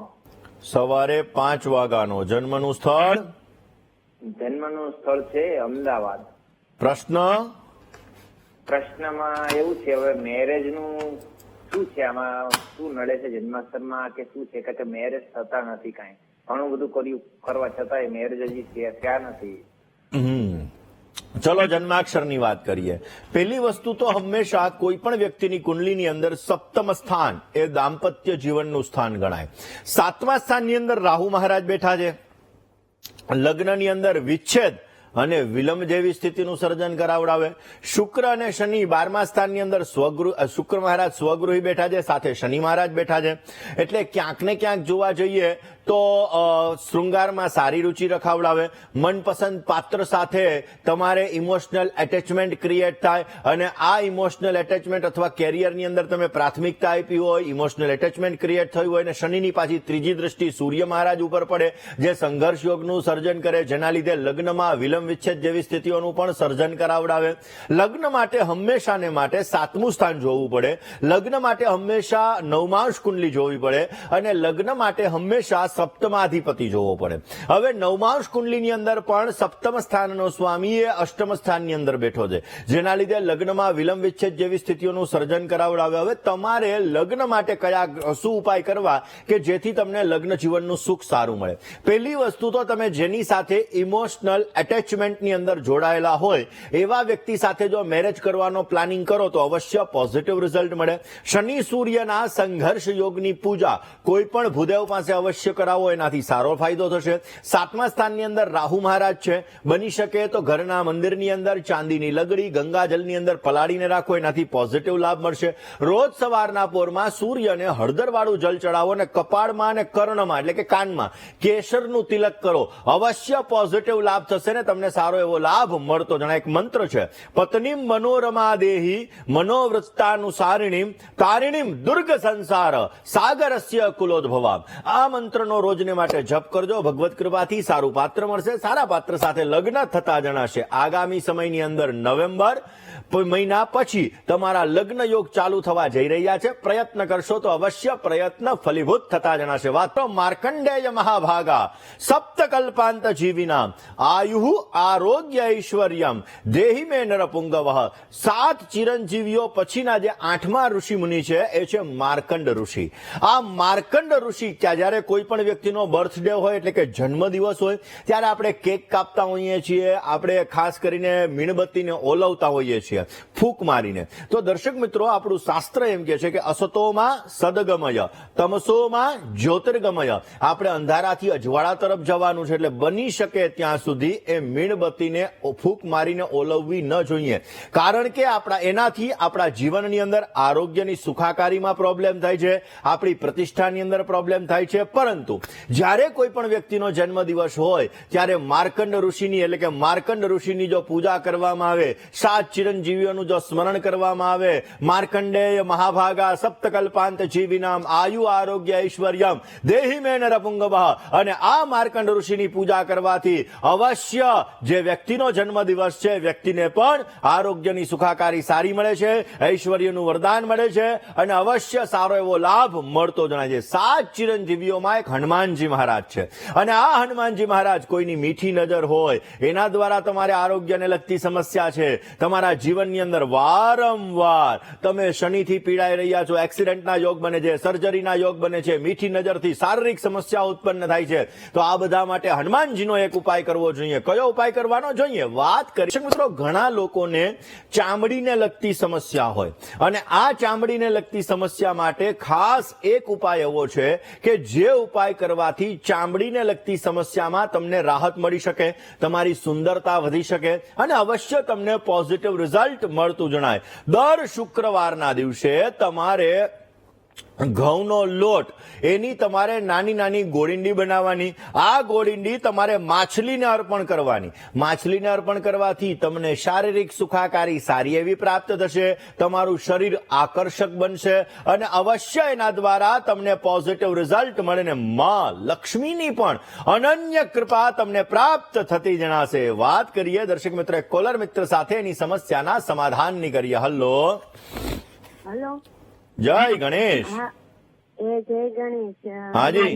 [SPEAKER 1] સવારે 5 વાગ્યાનો. જન્મનું સ્થળ?
[SPEAKER 3] જન્મનું સ્થળ છે અમદાવાદ.
[SPEAKER 1] પ્રશ્ન?
[SPEAKER 3] પ્રશ્નમાં એવું છે, હવે મેરેજનું શું છે, આમાં શું નડે છે જન્માક્ષરમાં કે શું છે? કે મેરેજ થતા નથી, કાંઈ ઘણું બધું કર્યું કરવા છતાંય મેરેજ હજી થયા નથી.
[SPEAKER 1] ચલો જન્માક્ષરની વાત કરીએ. પહેલી વસ્તુ તો હંમેશા કોઈ પણ વ્યક્તિની કુંડલીની અંદર સપ્તમ સ્થાન એ દાંપત્ય જીવનનું સ્થાન ગણાય. 7મા સ્થાનની અંદર રાહુ મહારાજ બેઠા છે. લગ્નની અંદર વિચ્છેદ અને વિલંબ જેવી સ્થિતિનું સર્જન કરાવડાવે. શુક્ર અને શનિ 12મા સ્થાનની અંદર શુક્ર મહારાજ સ્વગૃહી બેઠા છે, સાથે શનિ મહારાજ બેઠા છે. એટલે ક્યાંક ને ક્યાંક જોવા જઈએ તો શૃંગારમાં સારી રુચિ રખાવડાવે. મનપસંદ પાત્ર સાથે તમારે ઇમોશનલ એટેચમેન્ટ ક્રિએટ થાય અને આ ઇમોશનલ એટેચમેન્ટ અથવા કેરિયરની અંદર તમે પ્રાથમિકતા આપી હોય, ઇમોશનલ એટેચમેન્ટ ક્રિએટ થયું હોય અને શનિની પાછી ત્રીજી દ્રષ્ટિ સૂર્ય મહારાજ ઉપર પડે, જે સંઘર્ષ યોગનું સર્જન કરે, જેના લીધે લગ્નમાં વિલંબ વિચ્છેદ જેવી સ્થિતિઓનું પણ સર્જન કરાવડાવે. લગ્ન માટે હંમેશા ને માટે 7મું સ્થાન જોવું પડે. લગ્ન માટે હંમેશા 9માંશ કુંડલી જોવી પડે અને લગ્ન માટે હંમેશા સપ્તમાધિપતિ જોવો પડે. હવે 9માંશ કુંડલીની અંદર પણ સપ્તમ સ્થાનનો સ્વામી એ અષ્ટમ સ્થાનની અંદર બેઠો છે, જેના લીધે લગ્નમાં વિલંબ વિચ્છેદ જેવી સ્થિતિઓનું સર્જન કરાવડાવે. હવે તમારે લગ્ન માટે કયા શું ઉપાય કરવા કે જેથી તમને લગ્ન જીવનનું સુખ સારું મળે? પહેલી વસ્તુ તો તમે જેની સાથે ઇમોશનલ એટેચમેન્ટની અંદર જોડાયેલા હોય એવા વ્યક્તિ સાથે જો મેરેજ કરવાનો પ્લાનિંગ કરો તો અવશ્ય પોઝિટિવ રિઝલ્ટ મળે. શનિ સૂર્યના સંઘર્ષ યોગની પૂજા કોઈ પણ ભૂદેવ પાસે અવશ્ય કરાવો, એનાથી સારો ફાયદો થશે. 7મા સ્થાનની અંદર રાહુ મહારાજ છે. બની શકે તો ઘરના મંદિરની અંદર ચાંદીની લગડી ગંગાજલની અંદર પલાળીને રાખો, એનાથી પોઝિટિવ લાભ મળશે. રોજ સવારના પોરમાં સૂર્યને હળદરવાળું જલ ચડાવો અને કપાળમાં અને કર્ણમાં એટલે કે કાનમાં કેસરનું તિલક કરો. અવશ્ય પોઝિટિવ લાભ થશે ને તમને તમને સારો એવો લાભ મળતો જણાય. એક મંત્ર છે, પત્નીમ મનોરમા દેહી મનોવૃત્તાનુસારિણીમ તારિણીમ દુર્ગ સંસાર સાગરસ્ય કુલોદ્ભવા. આ મંત્રનો રોજને માટે જપ કરજો. ભગવત કૃપાથી સારું પાત્ર મળશે, સારા પાત્ર સાથે લગ્ન થતા જણાશે. આગામી સમયની અંદર નવેમ્બર મહિના પછી તમારા લગ્ન યોગ ચાલુ થવા જઈ રહ્યા છે. પ્રયત્ન કરશો તો અવશ્ય પ્રયત્ન ફલીભૂત થતા જણાશે. વાત તો માર્કંડેય મહાભાગા સપ્તકલ્પાંત જીવિનામ આયુ આરોગ્ય ઐશ્વર્યમ દેહી મે નરપુંગવ. 7 ચિરંજીવીઓ પછીના જે 8મા ઋષિ મુનિ છે એ છે માર્કંડ ઋષિ. આ માર્કંડ ઋષિ જ્યારે કોઈ પણ વ્યક્તિનો બર્થડે હોય એટલે કે જન્મદિવસ હોય ત્યારે આપણે કેક કાપતા હોઈએ છીએ, આપણે ખાસ કરીને મીણબત્તીને ઓલવતા હોઈએ છીએ ફૂંક મારીને. તો દર્શક મિત્રો, આપણું શાસ્ત્ર એમ કહે છે કે અસતોમાં સદગમય તમસોમાં જ્યોતિર્ગમય. આપણે અંધારાથી અજવાળા તરફ જવાનું છે એટલે બની શકે ત્યાં સુધી એ મીણબત્તીને ફૂંક મારીને ઓલવવી ન જોઈએ. કારણ કે એનાથી આપણા જીવનની અંદર આરોગ્યની સુખાકારીમાં પ્રોબ્લેમ થાય છે, આપણી પ્રતિષ્ઠાની અંદર પ્રોબ્લેમ થાય છે. પરંતુ જ્યારે કોઈ પણ વ્યક્તિનો જન્મદિવસ હોય ત્યારે માર્કંડ ઋષિની એટલે કે માર્કંડ ઋષિની જો પૂજા કરવામાં આવે, 7 ચિરંજીવીઓનું જો સ્મરણ કરવામાં આવે, માર્કંડેય મહાભાગા સપ્તકલ્પાંત જીવિનામ આયુ આરોગ્ય ઐશ્વર્યમ દેહી મે નરપુંગવ, અને આ માર્કંડ ઋષિની પૂજા કરવાથી અવશ્ય જે વ્યક્તિનો જન્મદિવસ છે વ્યક્તિને પણ આરોગ્યની સુખાકારી સારી મળે છે, ઐશ્વર્યનું વરદાન મળે છે અને અવશ્ય સારો એવો લાભ મળતો જણાય છે. 7 ચિરંજીવીઓમાં એક હનુમાનજી મહારાજ છે અને આ હનુમાનજી મહારાજ કોઈની મીઠી નજર હોય એના દ્વારા તમારે આરોગ્યને લગતી સમસ્યા છે, તમારા જીવનની અંદર વારંવાર તમે શનિથી પીડાઈ રહ્યા છો, એક્સિડન્ટના યોગ બને છે, સર્જરીના યોગ બને છે, મીઠી નજરથી શારીરિક સમસ્યાઓ ઉત્પન્ન થાય છે, તો આ બધા માટે હનુમાનજીનો એક ઉપાય કરવો જોઈએ. કયો ઉપાય કરવાનો જોઈએ? વાત કરી મિત્રો, ઘણા લોકોને ચામડીને લગતી સમસ્યા હોય અને આ ચામડીને લગતી સમસ્યા માટે ખાસ એક ઉપાય એવો છે કે જે ઉપાય કરવાથી ચામડીને લગતી સમસ્યામાં તમને રાહત મળી શકે, તમારી સુંદરતા વધી શકે અને અવશ્ય તમને પોઝિટિવ રિઝલ્ટ મળતું જણાય. દર શુક્રવારના દિવસે તમારે ઘઉંનો લોટ એની તમારે નાની નાની ગોળીંડી બનાવવાની. આ ગોળીંડી તમારે માછલીને અર્પણ કરવાની. માછલીને અર્પણ કરવાથી તમને શારીરિક સુખાકારી સારી એવી પ્રાપ્ત થશે, તમારું શરીર આકર્ષક બનશે અને અવશ્ય એના દ્વારા તમને પોઝિટિવ રિઝલ્ટ મળે ને માં લક્ષ્મીની પણ અનન્ય કૃપા તમને પ્રાપ્ત થતી જણાશે. વાત કરીએ દર્શક મિત્ર કોલર મિત્ર સાથે એની સમસ્યાના સમાધાનની કરીએ. હલો
[SPEAKER 4] હેલો,
[SPEAKER 1] જય ગણેશ.
[SPEAKER 4] જય ગણેશ.
[SPEAKER 1] હાજી.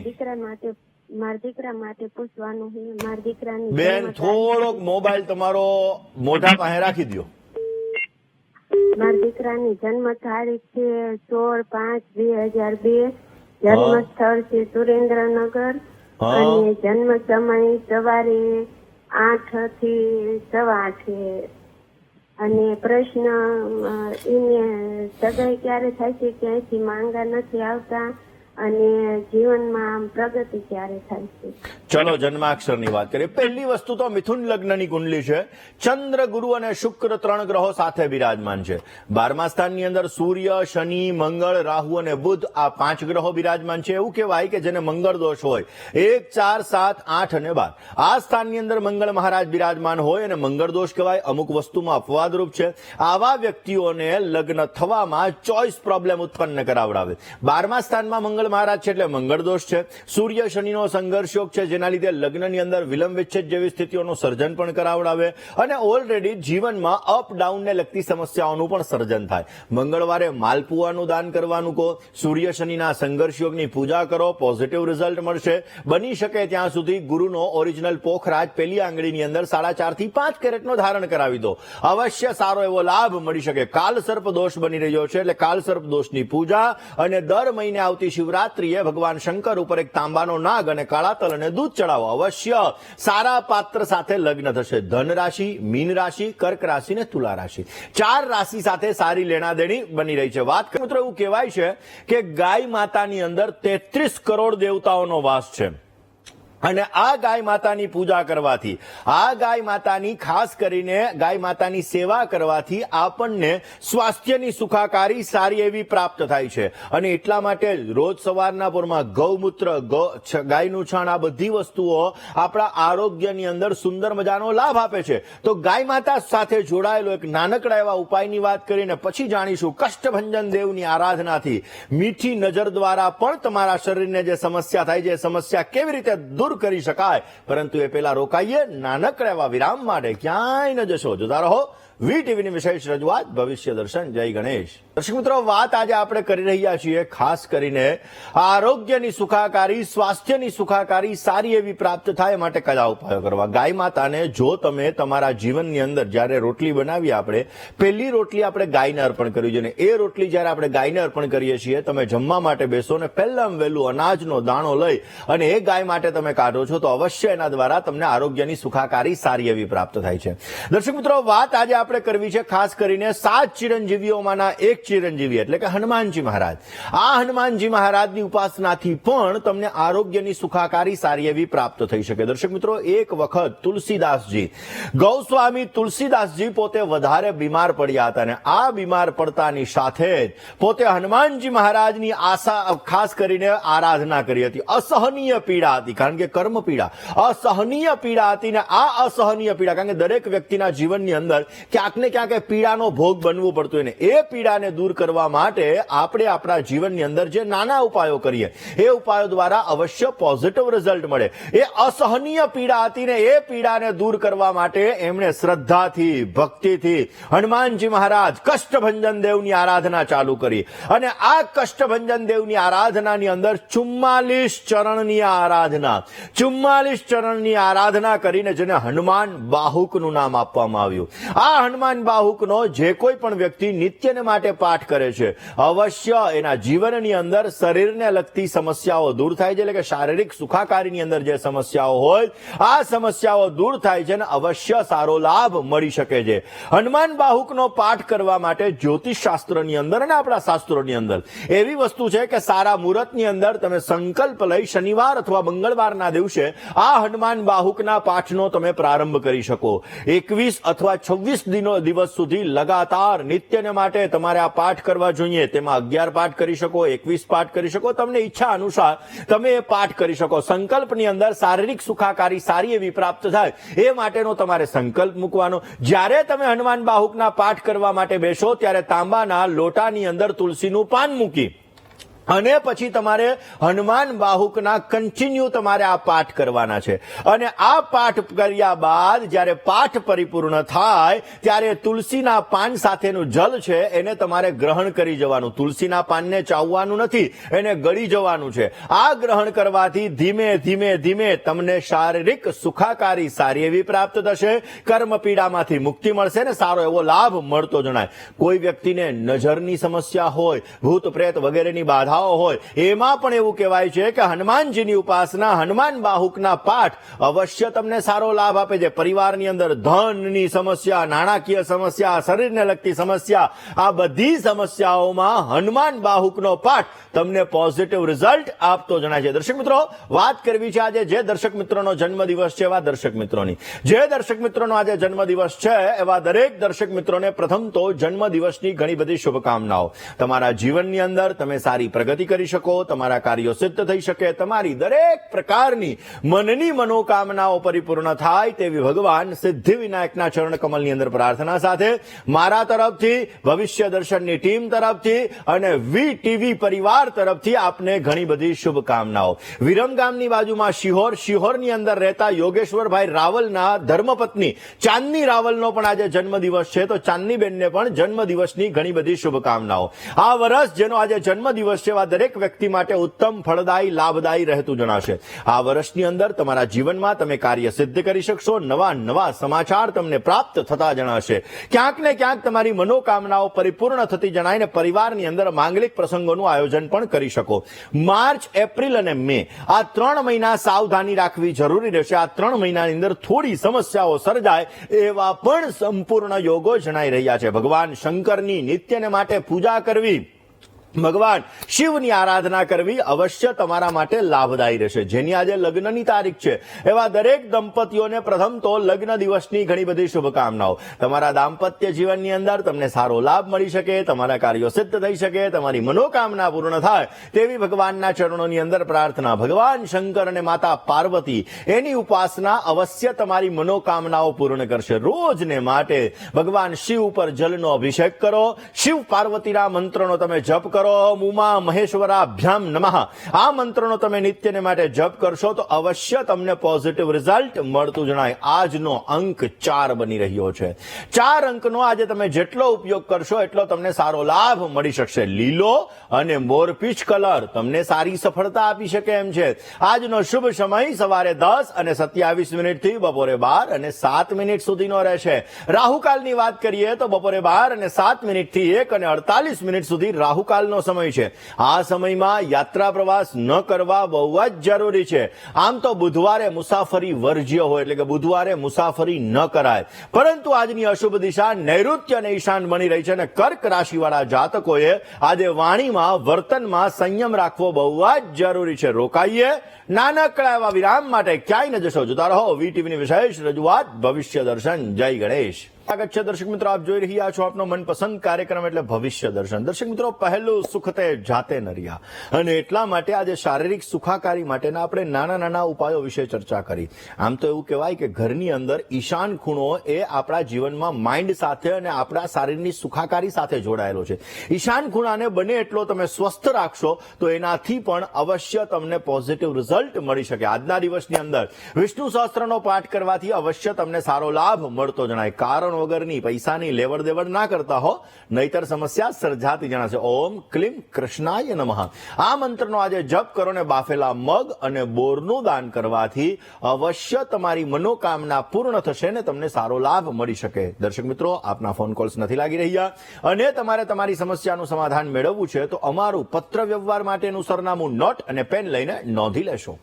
[SPEAKER 4] મારા દીકરા માટે પૂછવાનું છે. મારા દીકરાની
[SPEAKER 1] બેન થોડોક મોબાઈલ તમારો મોઢા પાસે રાખી દો.
[SPEAKER 4] મારા દીકરાની જન્મ તારીખ છે 16/5/2002. જન્મ સ્થળ છે સુરેન્દ્રનગર અને જન્મ સમય સવારે 8 થી 8:15. અને પ્રશ્ન એને સગાઈ ક્યારે થાય છે, ક્યાંયથી માંગા નથી આવતા અને જીવનમાં પ્રગતિ ક્યારે થાય છે?
[SPEAKER 1] ચલો જન્માક્ષરની વાત કરીએ. પહેલી વસ્તુ તો મિથુન લગ્નની કુંડલી છે. ચંદ્ર, ગુરુ અને શુક્ર 3 ગ્રહો સાથે બિરાજમાન છે. 12મા સ્થાનની અંદર સૂર્ય, શનિ, મંગળ, રાહુ અને બુધ આ 5 ગ્રહો બિરાજમાન છે. એવું કહેવાય કે જેને મંગળ દોષ હોય 1, 4, 7, 8 અને 12 આ સ્થાનની અંદર મંગળ મહારાજ બિરાજમાન હોય અને મંગળ દોષ કહેવાય. અમુક વસ્તુમાં અપવાદરૂપ છે. આવા વ્યક્તિઓને લગ્ન થવામાં ચોઇસ પ્રોબ્લેમ ઉત્પન્ન કરાવડાવે. 12મા સ્થાનમાં મંગળ મહારાજ છે એટલે મંગળ દોષ છે. સૂર્ય શનિનો સંઘર્ષ યોગ છે જેના લીધે લગ્નની અંદર વિલંબ વિચ્છેદ જેવી સ્થિતિઓનું સર્જન પણ કરાવડાવે અને ઓલરેડી જીવનમાં અપ ડાઉન ને લગતી સમસ્યાઓનું પણ સર્જન થાય. મંગળવારે માલપુઆનું દાન કરવાનું કહો. સૂર્ય શનિના સંઘર્ષ યોગની પૂજા કરો, પોઝિટિવ રિઝલ્ટ મળશે. બની શકે ત્યાં સુધી ગુરુનો ઓરિજિનલ પોખરાજ પેલી આંગળીની અંદર 4.5 થી 5 કેરેટનો ધારણ કરાવી દો. અવશ્ય સારો એવો લાભ મળી શકે. કાલસર્પ દોષ બની રહ્યો છે એટલે કાલસર્પ દોષની પૂજા અને દર મહિને આવતી શિવરાત્રીએ ભગવાન શંકર ઉપર એક તાંબાનો નાગ અને કાળા તલ અને દૂધ ચડાવો. અવશ્ય સારા પાત્ર સાથે લગ્ન થશે. ધન રાશિ, મીન રાશિ, કર્ક રાશિ ને તુલા રાશિ 4 રાશિ સાથે સારી લેણાદેણી બની રહી છે. વાત મિત્રો એવું કહેવાય છે કે ગાય માતાની અંદર 33 કરોડ દેવતાઓનો વાસ છે. અને આ ગાય માતાની પૂજા કરવાથી, આ ગાય માતાની ખાસ કરીને ગાય માતાની સેવા કરવાથી આપણને સ્વાસ્થ્યની સુખાકારી સારી એવી પ્રાપ્ત થાય છે. અને એટલા માટે રોજ સવારના પોરમાં ગૌમૂત્ર, ગાયનું છાણ, આ બધી વસ્તુઓ આપણા આરોગ્યની અંદર સુંદર મજાનો લાભ આપે છે. તો ગાય માતા સાથે જોડાયેલો એક નાનકડા એવા ઉપાયની વાત કરીને પછી જાણીશું કષ્ટભંજન દેવની આરાધનાથી મીઠી નજર દ્વારા પણ તમારા શરીરને જે સમસ્યા થાય છે, સમસ્યા કેવી રીતે દૂર કરી શકાય. પરંતુ એ પેલા રોકાઈએ નાનકડા એવા વિરામ માટે. ક્યાંય ન જશો, જોતા રહો વીટીવીની વિશેષ રજૂઆત ભવિષ્ય દર્શન. જય ગણેશ. દર્શક મિત્રો, વાત આજે આપણે કરી રહ્યા છીએ ખાસ કરીને આરોગ્યની સુખાકારી, સ્વાસ્થ્યની સુખાકારી સારી એવી પ્રાપ્ત થાય માટે કયા ઉપાયો કરવા. ગાય માતાને જો તમે તમારા જીવનની અંદર જ્યારે રોટલી બનાવી, આપણે પહેલી રોટલી આપણે ગાયને અર્પણ કરવી જોઈએ. એ રોટલી જ્યારે આપણે ગાયને અર્પણ કરીએ છીએ, તમે જમવા માટે બેસો ને પહેલાં વહેલું અનાજનો દાણો લઈ અને એ ગાય માટે તમે કાઢો છો તો અવશ્ય એના દ્વારા તમને આરોગ્યની સુખાકારી સારી એવી પ્રાપ્ત થાય છે. દર્શક મિત્રો, વાત આજે આપણે કરવી છે ખાસ કરીને 7 ચિરંજીવીઓમાંના એક ચિરંજીવી એટલે કે હનુમાનજી મહારાજ. આ હનુમાનજી મહારાજની ઉપાસનાથી પણ તમને આરોગ્યની સુખાકારી સારી એવી પ્રાપ્ત થઈ શકે. દર્શક મિત્રો, એક વખત તુલસીદાસજી, ગૌસ્વામી તુલસીદાસજી પોતે વધારે બીમાર પડ્યા હતા અને આ બીમાર પડતાની સાથે જ પોતે હનુમાનજી મહારાજની આશા ખાસ કરીને આરાધના કરી હતી. અસહનીય પીડા હતી, કારણ કે કર્મ પીડા, અસહનીય પીડા હતી. ને આ અસહનીય પીડા, કારણ કે દરેક વ્યક્તિના જીવનની અંદર ક્યાંક ને ક્યાંક પીડાનો ભોગ બનવું પડતું હોય ને એ પીડાને દૂર કરવા માટે આપણે આપણા જીવનની અંદર જે નાના ઉપાયો કરીએ એ ઉપાયો દ્વારા અવશ્ય પોઝિટિવ રિઝલ્ટ મળે. એ અસહનીય પીડા હતી ને એ પીડાને દૂર કરવા માટે એમણે શ્રદ્ધાથી, ભક્તિથી હનુમાનજી મહારાજ કષ્ટભંજન દેવની આરાધના ચાલુ કરી. અને આ કષ્ટભંજન દેવની આરાધનાની અંદર 44 ચરણની આરાધના, 44 ચરણની આરાધના કરીને જેને હનુમાન બાહુકનું નામ આપવામાં આવ્યું. આ હનુમાન બાહુકનો જે કોઈ પણ વ્યક્તિ નિત્યને માટે પાઠ કરે છે, અવશ્ય એના જીવનની અંદર શરીરને લગતી સમસ્યાઓ દૂર થાય છે. એટલે કે શારીરિક સુખાકારીની અંદર જે સમસ્યાઓ હોય, આ સમસ્યાઓ દૂર થાય છે અને અવશ્ય સારો લાભ મળી શકે છે. હનુમાન બાહુકનો પાઠ કરવા માટે જ્યોતિષ શાસ્ત્રની અંદર અને આપણા શાસ્ત્રોની અંદર એવી વસ્તુ છે કે સારા મુહૂર્તની અંદર તમે સંકલ્પ લઈ શનિવાર અથવા મંગળવારના દિવસે આ હનુમાન બાહુકના પાઠનો તમે પ્રારંભ કરી શકો. 21 અથવા 26 દિવસ સુધી લગાતાર નિત્યને માટે તમારે આ પાઠ કરવા જોઈએ. તેમાં 11 પાઠ કરી શકો, 21 પાઠ કરી શકો, તમને ઈચ્છા અનુસાર તમે એ પાઠ કરી શકો. સંકલ્પની અંદર શારીરિક સુખાકારી સારી એવી પ્રાપ્ત થાય એ માટેનો તમારે સંકલ્પ મૂકવાનો. જ્યારે તમે હનુમાન બાહુકના પાઠ કરવા માટે બેસો ત્યારે તાંબાના લોટાની અંદર તુલસીનું પાન મૂકી અને પછી તમારે હનુમાન બાહુકના કન્ટિન્યુ તમારે આ પાઠ કરવાના છે. અને આ પાઠ કર્યા બાદ જ્યારે પાઠ પરિપૂર્ણ થાય ત્યારે તુલસીના પાન સાથેનું જલ છે એને તમારે ગ્રહણ કરી જવાનું. તુલસીના પાનને ચાવવાનું નથી, એને ગળી જવાનું છે. આ ગ્રહણ કરવાથી ધીમે ધીમે ધીમે તમને શારીરિક સુખાકારી સારી એવી પ્રાપ્ત થશે. કર્મ પીડામાંથી મુક્તિ મળશે ને સારો એવો લાભ મળતો જણાય. કોઈ વ્યક્તિને નજરની સમસ્યા હોય, ભૂત પ્રેત વગેરેની બાધા હોય, એમાં પણ એવું કહેવાય છે કે હનુમાનજીની ઉપાસના, હનુમાન બાહુકના પાઠ અવશ્ય તમને સારો લાભ આપે છે. પરિવારની અંદર ધનની સમસ્યા, નાણાકીય સમસ્યા, શરીરને લગતી સમસ્યા, આ બધી સમસ્યાઓમાં હનુમાન બાહુકનો પાઠ તમને પોઝિટિવ રિઝલ્ટ આપતો જણાય છે. દર્શક મિત્રો, વાત કરવી છે આજે જે દર્શક મિત્રોનો જન્મદિવસ છે એવા દર્શક મિત્રોની. જે દર્શક મિત્રોનો આજે જન્મદિવસ છે એવા દરેક દર્શક મિત્રોને પ્રથમ તો જન્મદિવસની ઘણી બધી શુભકામનાઓ. તમારા જીવનની અંદર તમે સારી પ્રગતિ કરી શકો, તમારા કાર્યો સિદ્ધ થઈ શકે, તમારી દરેક પ્રકારની મનની મનોકામનાઓ પરિપૂર્ણ થાય તેવી ભગવાન સિદ્ધિવિનાયકના ચરણ કમલની અંદર પ્રાર્થના સાથે મારા તરફથી, ભવિષ્ય દર્શનની ટીમ તરફથી અને વીટીવી પરિવાર તરફથી આપને ઘણી બધી શુભકામનાઓ. વિરમગામની બાજુમાં શિહોરની અંદર રહેતા યોગેશ્વરભાઈ રાવલના ધર્મપત્ની ચાંદની રાવલનો પણ આજે જન્મદિવસ છે. તો ચાંદનીબેનને પણ જન્મદિવસની ઘણી બધી શુભકામનાઓ. આ વર્ષ જેનો આજે જન્મદિવસ છે દરેક વ્યક્તિ માટે ઉત્તમ, ફળદાયી, લાભદાયી રહેતું જણાશે. આ વર્ષની અંદર તમારા જીવનમાં તમે કાર્ય સિદ્ધ કરી શકશો. નવા સમાચાર તમને પ્રાપ્ત થતા જણાશે. ક્યાંક ને ક્યાંક તમારી મનોકામનાઓ પરિપૂર્ણ થતી જણાય ને પરિવારની અંદર માંગલિક પ્રસંગોનું આયોજન પણ કરી શકો. માર્ચ, એપ્રિલ અને મે આ 3 મહિના સાવધાની રાખવી જરૂરી રહેશે. આ 3 મહિનાની અંદર થોડી સમસ્યાઓ સર્જાય એવા પણ સંપૂર્ણ યોગો જણાઈ રહ્યા છે. ભગવાન શંકરની નિત્યને માટે પૂજા કરવી ભગવાન શિવની આરાધના કરવી અવશ્ય તમારા માટે લાભદાયી રહેશે. જેની આજે લગ્નની તારીખ છે એવા દરેક દંપતીઓને પ્રથમ તો લગ્ન દિવસની ઘણી બધી શુભકામનાઓ. તમારા દાંપત્ય જીવનની અંદર તમને સારો લાભ મળી શકે, તમારા કાર્યો સિદ્ધ થઈ શકે, તમારી મનોકામના પૂર્ણ થાય તેવી ભગવાનના ચરણોની અંદર પ્રાર્થના. ભગવાન શંકર અને માતા પાર્વતી એની ઉપાસના અવશ્ય તમારી મનોકામનાઓ પૂર્ણ કરશે. રોજને માટે ભગવાન શિવ ઉપર જલનો અભિષેક કરો, શિવ પાર્વતીના મંત્રનો તમે જપ કરો. ઉમા મહેશ્વરાભ્યામ નમઃ આ મંત્રનો તમે નિત્યને માટે જપ કરશો તો અવશ્ય તમને પોઝિટિવ રિઝલ્ટ મળતું જણાય. આજનો અંક 4 બની રહ્યો છે. 4 અંકનો આજે તમે જેટલો ઉપયોગ કરશો એટલો તમને સારો લાભ મળી શકશે. લીલો અને મોરપીંછ કલર તમને સારી સફળતા આપી શકે એમ છે. આજનો શુભ સમય સવારે 10 અને 27 થી બપોરે 12 અને 7 સુધીનો રહેશે. રાહુકાલની વાત કરીએ તો બપોરે 12 અને 7 થી 1 અને 48 સુધી રાહુકાલનો સમય છે. આ સમયમાં યાત્રા પ્રવાસ ન કરવા બહુ જ જરૂરી છે. આમ તો બુધવારે મુસાફરી વર્જ્ય હોય એટલે કે બુધવારે મુસાફરી ન કરાય. પરંતુ આજની અશુભ દિશા નૈઋત્ય અને ઈશાન બની રહી છે અને કર્ક રાશિવાળા જાતકોએ આજે વાણીમાં વર્તનમાં સંયમ રાખવો બહુ જ જરૂરી છે. રોકાઈએ નાનકડા એવા વિરામ માટે ક્યાંય ન જશો. જોતા રહો વીટીવીની વિશેષ રજૂઆત ભવિષ્ય દર્શન. જય ગણેશ. સ્વાગત છે દર્શક મિત્રો, આપ જોઈ રહ્યા છો આપનો મનપસંદ કાર્યક્રમ એટલે ભવિષ્ય દર્શન. દર્શક મિત્રો, પહેલું સુખ તે જાતે ન રહ્યા અને એટલા માટે આજે શારીરિક સુખાકારી માટેના આપણે નાના નાના ઉપાયો વિશે ચર્ચા કરી. આમ તો એવું કહેવાય કે ઘરની અંદર ઈશાન ખૂણો એ આપણા જીવનમાં માઇન્ડ સાથે અને આપણા શરીરની સુખાકારી સાથે જોડાયેલો છે. ઈશાન ખૂણાને બને એટલો તમે સ્વસ્થ રાખશો તો એનાથી પણ અવશ્ય તમને પોઝિટિવ રિઝલ્ટ મળી શકે. આજના દિવસની અંદર વિષ્ણુ સહસ્ત્રનો પાઠ કરવાથી અવશ્ય તમને સારો લાભ મળતો જણાય. કારણ વગરની પૈસાની લેવડ દેવડ ના કરતા હો, નહીતર સમસ્યા સર્જાતી જણાશે. ઓમ ક્લીમ કૃષ્ણાય નમઃ આ મંત્રનો આજે જપ કરો ને બાફેલા મગ અને બોરનું દાન કરવાથી અવશ્ય તમારી મનોકામના પૂર્ણ થશે ને તમને સારો લાભ મળી શકે. દર્શક મિત્રો, આપના ફોન કોલ્સ નથી લાગી રહ્યા અને તમારે તમારી સમસ્યાનું સમાધાન મેળવવું છે તો અમારું પત્ર વ્યવહાર માટેનું સરનામું નોટ અને પેન લઈને નોંધી લેશો.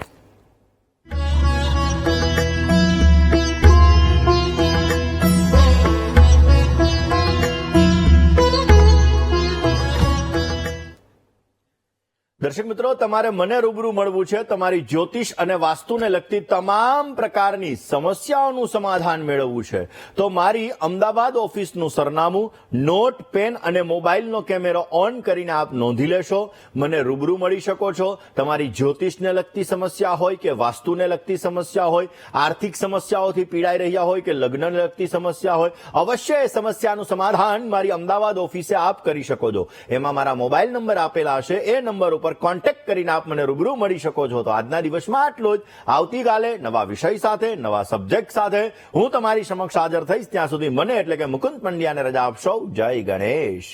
[SPEAKER 1] દર્શક મિત્રો, તમારે મને રૂબરૂ મળવું છે. તમારી જ્યોતિષ અને વાસ્તુને લગતી તમામ પ્રકારની સમસ્યાઓનું સમાધાન મેળવવું છે તો મારી અમદાવાદ ઓફિસનું સરનામું નોટ, પેન અને મોબાઈલનો કેમેરો ઓન કરીને આપ નોંધી લેશો. મને રૂબરૂ મળી શકો છો. તમારી જ્યોતિષને લગતી સમસ્યા હોય કે વાસ્તુને લગતી સમસ્યા હોય, આર્થિક સમસ્યાઓથી પીડાઈ રહ્યા હોય કે લગ્નને લગતી સમસ્યા હોય, અવશ્ય એ સમસ્યાનું સમાધાન મારી અમદાવાદ ઓફિસે આપ કરી શકો છો. એમાં મારા મોબાઈલ નંબર આપેલા હશે. એ નંબર ઉપર કોન્ટેક્ટ કરીને આપ મને રૂબરૂ મળી શકો છો. તો આજના દિવસમાં આટલું જ. આવતીકાલે નવા વિષય સાથે, નવા સબ્જેક્ટ સાથે હું તમારી સમક્ષ હાજર થઈશ. ત્યાં સુધી મને એટલે કે મુકુંદ પંડ્યાને રજા આપશો. જય ગણેશ.